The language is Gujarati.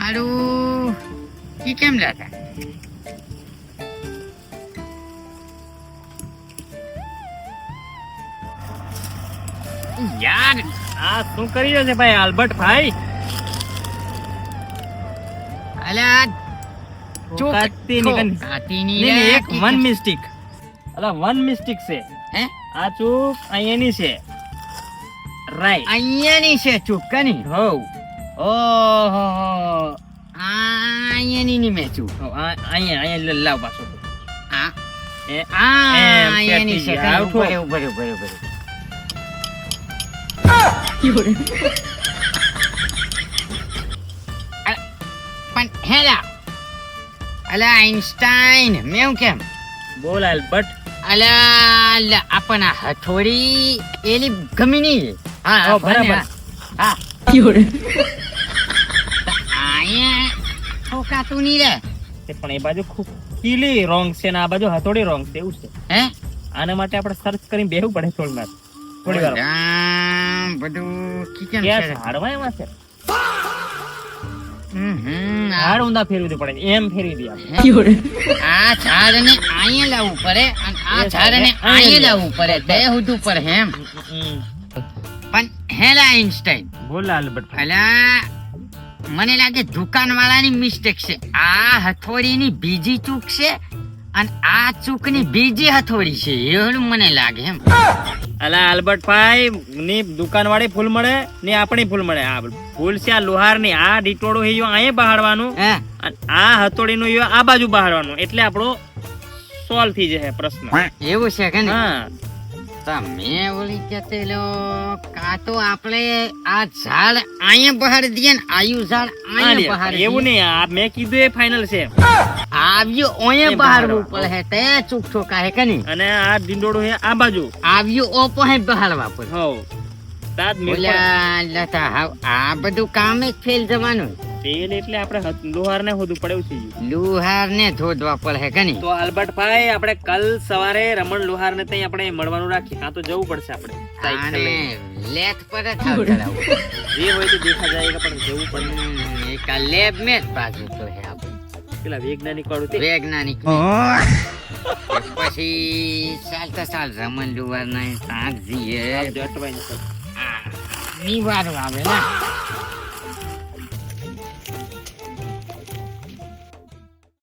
હારું ઈ કેમ લાતા યાર આ શું કરી રહ્યો છે ભાઈ આલ્બર્ટ ભાઈ? અલા કાતી ની કાતીની નહીં, એક વન મિસ્ટેક. અલા વન મિસ્ટેક છે. હે આ ચૂક અહીંયાની છે. રાઈટ. અહીંયાની છે ચૂકની હોવ. ઓહો અહીંયાની ની મેં ચૂક અહીંયા લાવ પાછો. આ એ અહીંયાની છે આ ઉઠો. ઉભરે પણ હેલા અલા આઈન્સ્ટાઈન મેં કેમ બોલ આલ્બર્ટ. અલા આપણ આ હથોડી એની ગમી નહીં. હા બરાબર. હા અહીંયા ઠોકાતું નહીં રે. પણ એ બાજુ ખૂબ કીલી રોંગ છે ને આ બાજુ હથોડી રોંગ છે એવું છે. હે આના માટે આપણે સર્ચ કરીને બેહવું પડે થોડી વાર. બધું કિચન ક્યાં ઝાડવા એમાં છે? ઝાડ ઊંધા ફેરવી દે પડે એમ ફેરવી દે આપણે. આ ઝાડને અહીંયા લાવવું પડે અને આ ઝાડને અહીંયા લાવવું પડે બે હુતું પડે એમ. પણ હેલા આઈન્સ્ટાઈન બોલ આલ્બર્ટ. અલા મને લાગે દુકાન વાળાની મિસ્ટેક છે. આ હથોડીની બીજી ચૂક છે અને આ ચૂકની બીજી હથોડી છે એવું મને લાગે એમ. અલા આલ્બર્ટ ભાઈ ની દુકાન વાળી ફૂલ મળે ને આપણી ફૂલ મળે. આ ફૂલ છે આ લોહાર ની. આ ડીટોડો હે અહીંયા બહાડવાનું હે અને આ હથોડી નું આ બાજુ બહાડવાનું એટલે આપણો સોલ્વ થઈ જશે પ્રશ્ન. એવું છે કે ને હા તમે ઓલી કહેતેલો કાં તો આપણે આ ઝાડ અહીંયા બહાર દઈએ ને આયુ ઝાડ અહીંયા બહાર એવું નહીં. આ મેં કીધું એ ફાઇનલ છે. આવ્યું અહીંયા બહારવું પડે તે ચૂક ઠોકા હે કે નહીં અને આ ડીંડોડો હે આ બાજુ. આવ્યું ઓપો હે બહારવા પડે. હો તાત મેં ઓલા લતા હાવ આ બધું કામ જ ફેલ જવાનું. તેલ એટલે આપણે લોહાર ને હોદવું પડે એવું છે. લુહાર ને ધોધવા પડે હે કે નહીં. તો આલ્બર્ટ ભાઈ આપણે કાલ સવારે રમણ લોહાર ને ત્યાં આપણે મળવાનું રાખીએ. કાં તો જવું પડશે આપણે સાયકલ આને લઈને. લેથ પર જ હાવ ચલાવવું. જે હોય તો દેખા જાય પણ જવું પડે. એક આ લેબ મેં જ બાજુ તો હે આપણે પેલા વૈજ્ઞાનિક વાળું તે વૈજ્ઞાનિક પછી ચાલતા ચાલ રમણ લુહાર ના તાક જઈએ અટવાઈને. નિવારો આવે ને